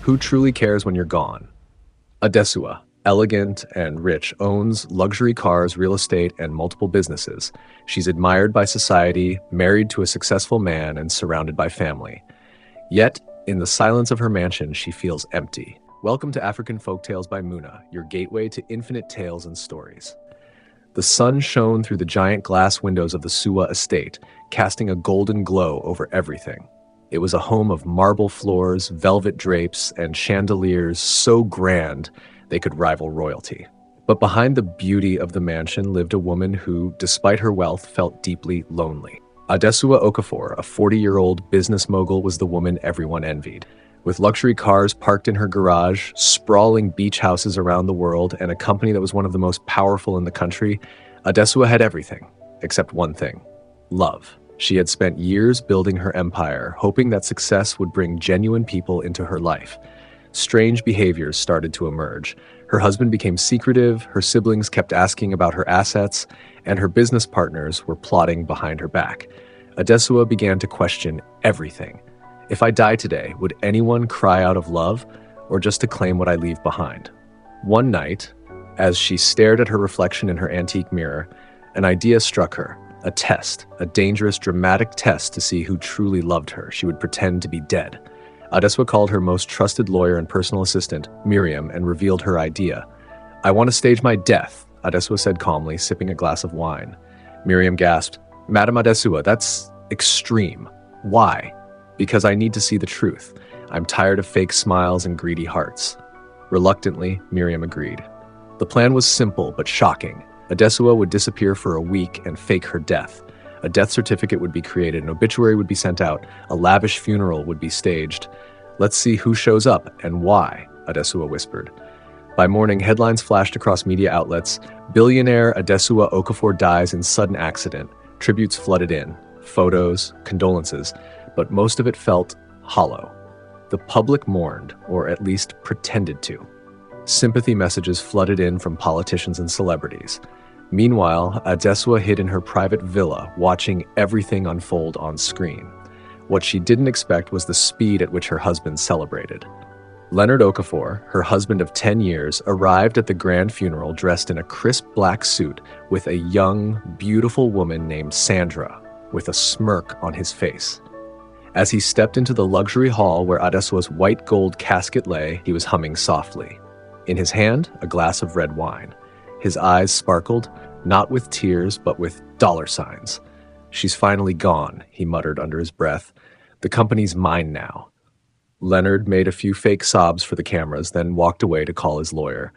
Who truly cares when you're gone? Adesua, elegant and rich, owns luxury cars, real estate, and multiple businesses. She's admired by society, married to a successful man, and surrounded by family. Yet, in the silence of her mansion, she feels empty. Welcome to African Folktales by Muna, your gateway to infinite tales and stories. The sun shone through the giant glass windows of the Suwa estate, casting a golden glow over everything. It was a home of marble floors, velvet drapes, and chandeliers so grand they could rival royalty. But behind the beauty of the mansion lived a woman who, despite her wealth, felt deeply lonely. Adesua Okafor, a 40-year-old business mogul, was the woman everyone envied. With luxury cars parked in her garage, sprawling beach houses around the world, and a company that was one of the most powerful in the country, Adesua had everything, except one thing: love. She had spent years building her empire, hoping that success would bring genuine people into her life. Strange behaviors started to emerge. Her husband became secretive, her siblings kept asking about her assets, and her business partners were plotting behind her back. Adesua began to question everything. If I die today, would anyone cry out of love, or just to claim what I leave behind? One night, as she stared at her reflection in her antique mirror, an idea struck her. A test, a dangerous, dramatic test to see who truly loved her. She would pretend to be dead. Adesua called her most trusted lawyer and personal assistant, Miriam, and revealed her idea. "I want to stage my death," Adesua said calmly, sipping a glass of wine. Miriam gasped, "Madam Adesua, that's extreme." "Why?" "Because I need to see the truth. I'm tired of fake smiles and greedy hearts." Reluctantly, Miriam agreed. The plan was simple but shocking. Adesua would disappear for a week and fake her death. A death certificate would be created, an obituary would be sent out, a lavish funeral would be staged. "Let's see who shows up and why," Adesua whispered. By morning, headlines flashed across media outlets. "Billionaire Adesua Okafor dies in sudden accident." Tributes flooded in, photos, condolences, but most of it felt hollow. The public mourned, or at least pretended to. Sympathy messages flooded in from politicians and celebrities. Meanwhile, Adesua hid in her private villa, watching everything unfold on screen. What she didn't expect was the speed at which her husband celebrated. Leonard Okafor, her husband of 10 years, arrived at the grand funeral dressed in a crisp black suit with a young, beautiful woman named Sandra, with a smirk on his face. As he stepped into the luxury hall where Adesua's white gold casket lay, he was humming softly. In his hand, a glass of red wine. His eyes sparkled, not with tears, but with dollar signs. "She's finally gone," he muttered under his breath. "The company's mine now." Leonard made a few fake sobs for the cameras, then walked away to call his lawyer.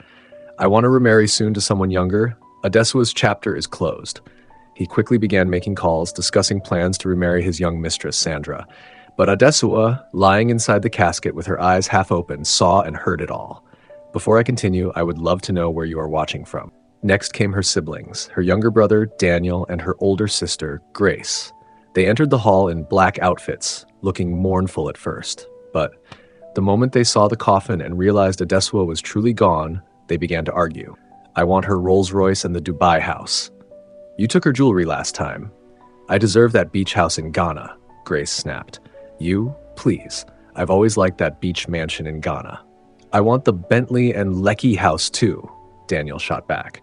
"I want to remarry soon to someone younger. Adesua's chapter is closed." He quickly began making calls, discussing plans to remarry his young mistress, Sandra. But Adesua, lying inside the casket with her eyes half open, saw and heard it all. Before I continue, I would love to know where you are watching from. Next came her siblings, her younger brother, Daniel, and her older sister, Grace. They entered the hall in black outfits, looking mournful at first. But the moment they saw the coffin and realized Adesua was truly gone, they began to argue. "I want her Rolls Royce and the Dubai house." "You took her jewelry last time." "I deserve that beach house in Ghana," Grace snapped. "You? Please. I've always liked that beach mansion in Ghana." "I want the Bentley and Lekki house too," Daniel shot back.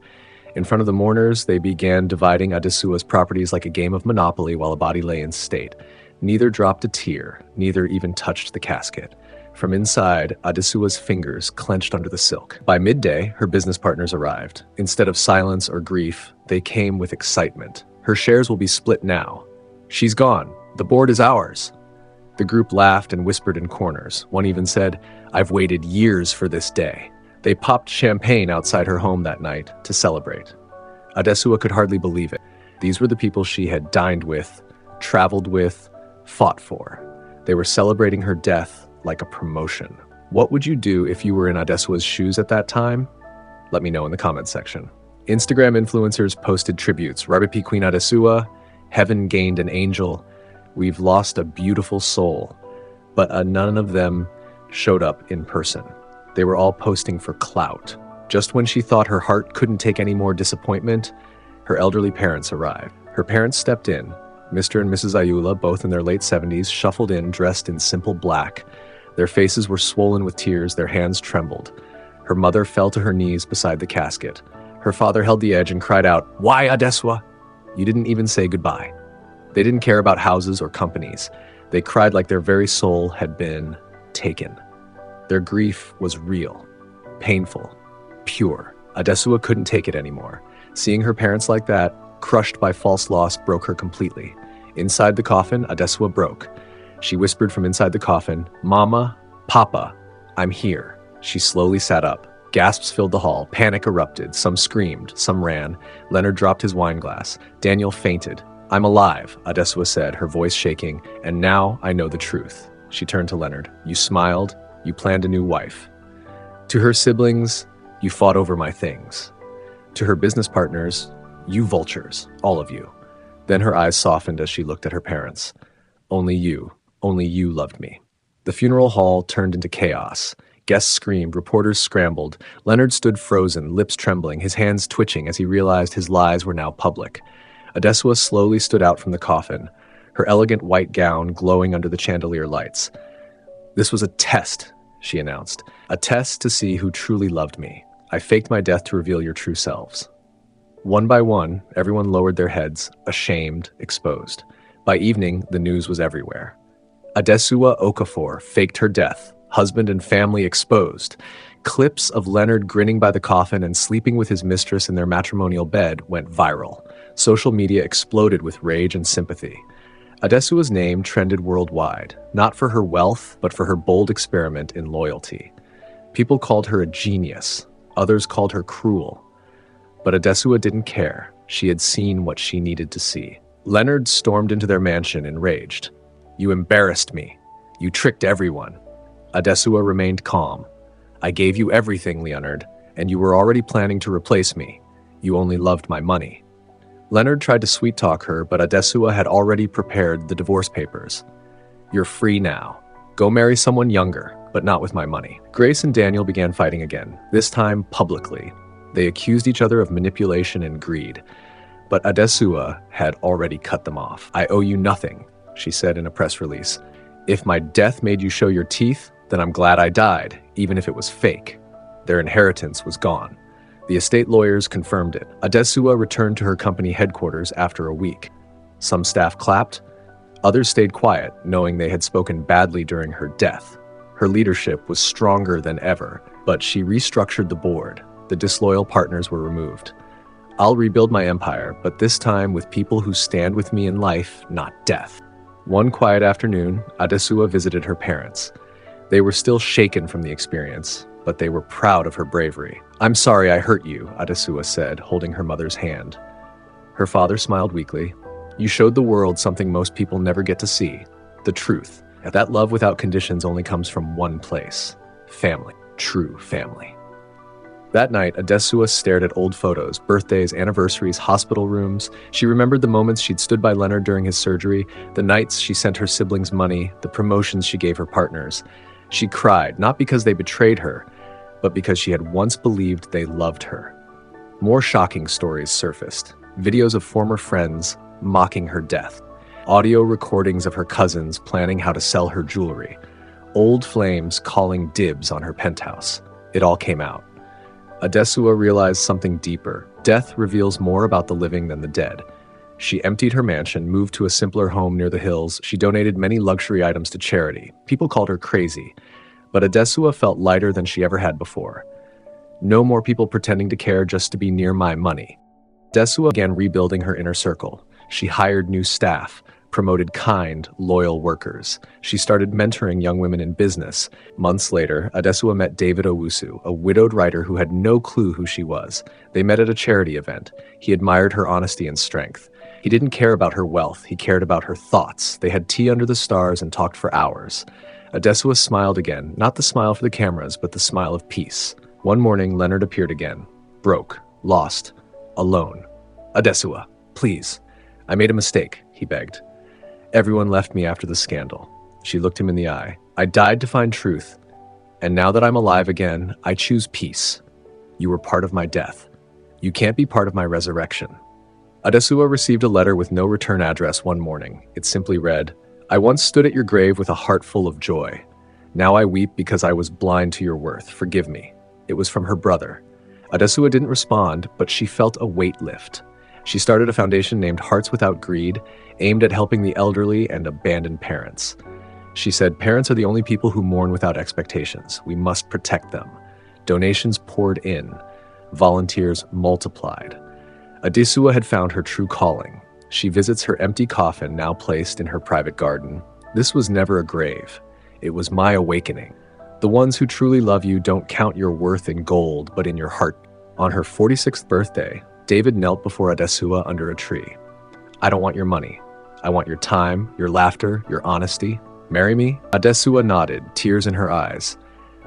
In front of the mourners, they began dividing Adesua's properties like a game of Monopoly while a body lay in state. Neither dropped a tear, neither even touched the casket. From inside, Adesua's fingers clenched under the silk. By midday, her business partners arrived. Instead of silence or grief, they came with excitement. "Her shares will be split now." "She's gone. The board is ours." The group laughed and whispered in corners. One even said, "I've waited years for this day." They popped champagne outside her home that night to celebrate. Adesua could hardly believe it. These were the people she had dined with, traveled with, fought for. They were celebrating her death like a promotion. What would you do if you were in Adesua's shoes at that time? Let me know in the comments section. Instagram influencers posted tributes. Rabipi Queen Adesua, Heaven gained an angel. We've lost a beautiful soul. But none of them showed up in person. They were all posting for clout. Just when she thought her heart couldn't take any more disappointment, her elderly parents arrived. Her parents stepped in. Mr. and Mrs. Ayula, both in their late 70s, shuffled in dressed in simple black. Their faces were swollen with tears, their hands trembled. Her mother fell to her knees beside the casket. Her father held the edge and cried out, "Why, Adesua? You didn't even say goodbye." They didn't care about houses or companies. They cried like their very soul had been taken. Their grief was real, painful, pure. Adesua couldn't take it anymore. Seeing her parents like that, crushed by false loss, broke her completely. Inside the coffin, Adesua broke. She whispered from inside the coffin, "Mama, Papa, I'm here." She slowly sat up. Gasps filled the hall. Panic erupted. Some screamed. Some ran. Leonard dropped his wine glass. Daniel fainted. "I'm alive," Adesua said, her voice shaking, "and now I know the truth." She turned to Leonard. "You smiled. You planned a new wife." To her siblings, "You fought over my things." To her business partners, "You vultures, all of you." Then her eyes softened as she looked at her parents. Only you loved me." The funeral hall turned into chaos. Guests screamed, reporters scrambled. Leonard stood frozen, lips trembling, his hands twitching as he realized his lies were now public. Adesua slowly stood out from the coffin, her elegant white gown glowing under the chandelier lights. "This was a test," she announced. "A test to see who truly loved me. I faked my death to reveal your true selves." One by one, everyone lowered their heads, ashamed, exposed. By evening, the news was everywhere. Adesua Okafor faked her death, husband and family exposed. Clips of Leonard grinning by the coffin and sleeping with his mistress in their matrimonial bed went viral. Social media exploded with rage and sympathy. Adesua's name trended worldwide, not for her wealth, but for her bold experiment in loyalty. People called her a genius. Others called her cruel. But Adesua didn't care. She had seen what she needed to see. Leonard stormed into their mansion enraged. "You embarrassed me. You tricked everyone." Adesua remained calm. "I gave you everything, Leonard, and you were already planning to replace me. You only loved my money." Leonard tried to sweet-talk her, but Adesua had already prepared the divorce papers. "You're free now. Go marry someone younger, but not with my money." Grace and Daniel began fighting again, this time publicly. They accused each other of manipulation and greed. But Adesua had already cut them off. "I owe you nothing," she said in a press release. "If my death made you show your teeth, then I'm glad I died, even if it was fake." Their inheritance was gone. The estate lawyers confirmed it. Adesua returned to her company headquarters after a week. Some staff clapped. Others stayed quiet, knowing they had spoken badly during her death. Her leadership was stronger than ever, but she restructured the board. The disloyal partners were removed. "I'll rebuild my empire, but this time with people who stand with me in life, not death." One quiet afternoon, Adesua visited her parents. They were still shaken from the experience, but they were proud of her bravery. "I'm sorry I hurt you," Adesua said, holding her mother's hand. Her father smiled weakly. "You showed the world something most people never get to see, the truth. That love without conditions only comes from one place: family, true family." That night, Adesua stared at old photos, birthdays, anniversaries, hospital rooms. She remembered the moments she'd stood by Leonard during his surgery, the nights she sent her siblings money, the promotions she gave her partners. She cried, not because they betrayed her, but because she had once believed they loved her. More shocking stories surfaced. Videos of former friends mocking her death. Audio recordings of her cousins planning how to sell her jewelry. Old flames calling dibs on her penthouse. It all came out. Adesua realized something deeper. Death reveals more about the living than the dead. She emptied her mansion, moved to a simpler home near the hills. She donated many luxury items to charity. People called her crazy, but Adesua felt lighter than she ever had before. No more people pretending to care just to be near my money. Adesua began rebuilding her inner circle. She hired new staff, promoted kind, loyal workers. She started mentoring young women in business. Months later, Adesua met David Owusu, a widowed writer who had no clue who she was. They met at a charity event. He admired her honesty and strength. He didn't care about her wealth. He cared about her thoughts. They had tea under the stars and talked for hours. Adesua smiled again, not the smile for the cameras, but the smile of peace. One morning, Leonard appeared again. Broke, lost, alone. "Adesua, please. I made a mistake," he begged. "Everyone left me after the scandal." She looked him in the eye. "I died to find truth. And now that I'm alive again, I choose peace. You were part of my death. You can't be part of my resurrection." Adesua received a letter with no return address one morning. It simply read, "I once stood at your grave with a heart full of joy. Now I weep because I was blind to your worth. Forgive me. It was from her brother. Adesua didn't respond, but she felt a weight lift. She started a foundation named Hearts Without Greed, aimed at helping the elderly and abandoned parents. She said, parents are the only people who mourn without expectations. We must protect them. Donations poured in. Volunteers multiplied. Adesua had found her true calling. She visits her empty coffin, now placed in her private garden. This was never a grave. It was my awakening. The ones who truly love you don't count your worth in gold, but in your heart. On her 46th birthday, David knelt before Adesua under a tree. I don't want your money. I want your time, your laughter, your honesty. Marry me? Adesua nodded, tears in her eyes.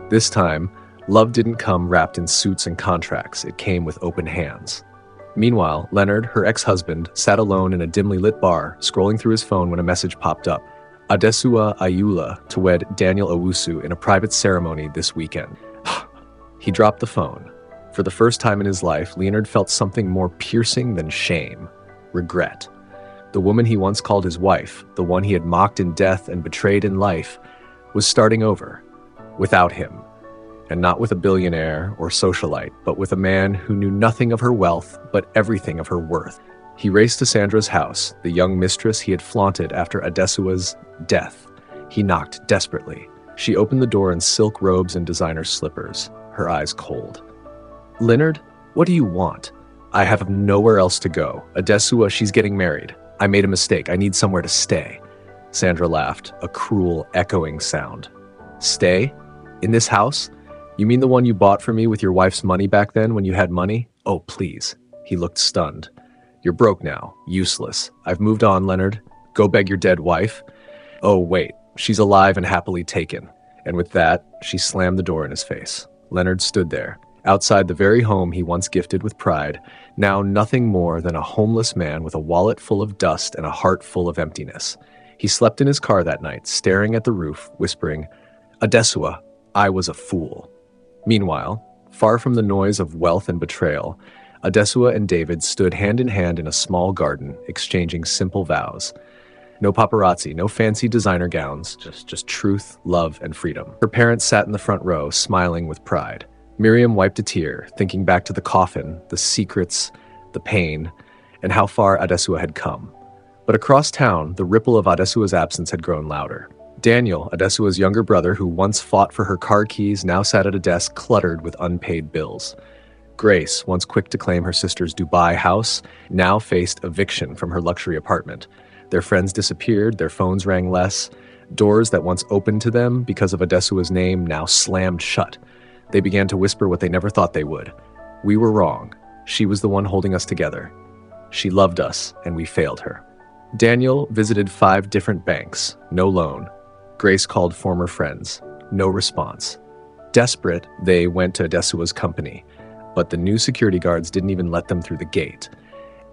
This time, love didn't come wrapped in suits and contracts. It came with open hands. Meanwhile, Leonard, her ex-husband, sat alone in a dimly lit bar, scrolling through his phone when a message popped up. Adesua Ayula to wed Daniel Owusu in a private ceremony this weekend. He dropped the phone. For the first time in his life, Leonard felt something more piercing than shame. Regret. The woman he once called his wife, the one he had mocked in death and betrayed in life, was starting over. Without him. And not with a billionaire or socialite, but with a man who knew nothing of her wealth, but everything of her worth. He raced to Sandra's house, the young mistress he had flaunted after Adesua's death. He knocked desperately. She opened the door in silk robes and designer slippers, her eyes cold. Leonard, what do you want? I have nowhere else to go. Adesua, she's getting married. I made a mistake. I need somewhere to stay. Sandra laughed, a cruel, echoing sound. Stay? In this house? You mean the one you bought for me with your wife's money back then when you had money? Oh, please. He looked stunned. You're broke now. Useless. I've moved on, Leonard. Go beg your dead wife. Oh, wait. She's alive and happily taken. And with that, she slammed the door in his face. Leonard stood there, outside the very home he once gifted with pride, now nothing more than a homeless man with a wallet full of dust and a heart full of emptiness. He slept in his car that night, staring at the roof, whispering, Adesua, I was a fool. Meanwhile, far from the noise of wealth and betrayal, Adesua and David stood hand in hand in a small garden, exchanging simple vows. No paparazzi, no fancy designer gowns, just truth, love, and freedom. Her parents sat in the front row, smiling with pride. Miriam wiped a tear, thinking back to the coffin, the secrets, the pain, and how far Adesua had come. But across town, the ripple of Adesua's absence had grown louder. Daniel, Adesua's younger brother who once fought for her car keys, now sat at a desk cluttered with unpaid bills. Grace, once quick to claim her sister's Dubai house, now faced eviction from her luxury apartment. Their friends disappeared, their phones rang less. Doors that once opened to them because of Adesua's name now slammed shut. They began to whisper what they never thought they would. We were wrong. She was the one holding us together. She loved us, and we failed her. Daniel visited 5 different banks. No loan. Grace called former friends. No response. Desperate, they went to Adesua's company, but the new security guards didn't even let them through the gate.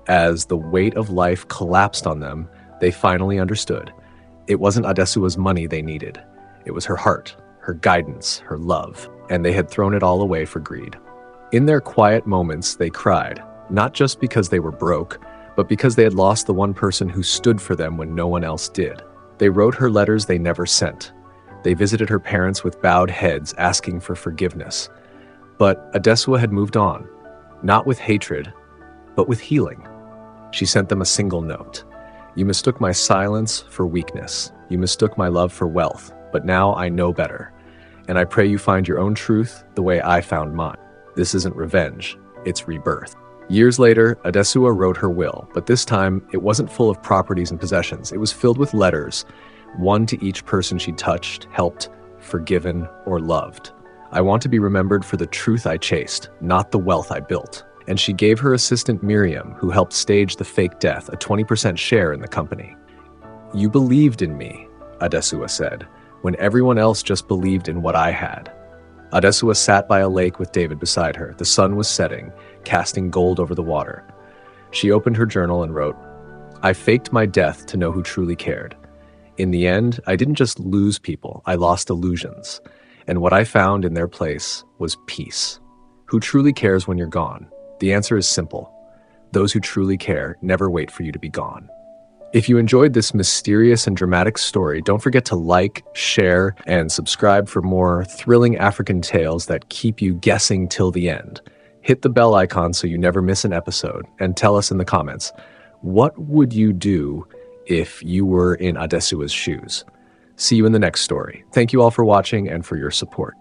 As the weight of life collapsed on them, they finally understood. It wasn't Adesua's money they needed. It was her heart, her guidance, her love, and they had thrown it all away for greed. In their quiet moments, they cried, not just because they were broke, but because they had lost the one person who stood for them when no one else did. They wrote her letters they never sent. They visited her parents with bowed heads, asking for forgiveness. But Adesua had moved on, not with hatred, but with healing. She sent them a single note. You mistook my silence for weakness. You mistook my love for wealth, but now I know better. And I pray you find your own truth the way I found mine. This isn't revenge, it's rebirth. Years later, Adesua wrote her will, but this time it wasn't full of properties and possessions. It was filled with letters, one to each person she touched, helped, forgiven, or loved. I want to be remembered for the truth I chased, not the wealth I built. And she gave her assistant Miriam, who helped stage the fake death, a 20% share in the company. You believed in me, Adesua said, when everyone else just believed in what I had. Adesua sat by a lake with David beside her. The sun was setting, casting gold over the water. She opened her journal and wrote, I faked my death to know who truly cared. In the end, I didn't just lose people, I lost illusions. And what I found in their place was peace. Who truly cares when you're gone? The answer is simple. Those who truly care never wait for you to be gone. If you enjoyed this mysterious and dramatic story, don't forget to like, share, and subscribe for more thrilling African tales that keep you guessing till the end. Hit the bell icon so you never miss an episode, and tell us in the comments, what would you do if you were in Adesua's shoes? See you in the next story. Thank you all for watching and for your support.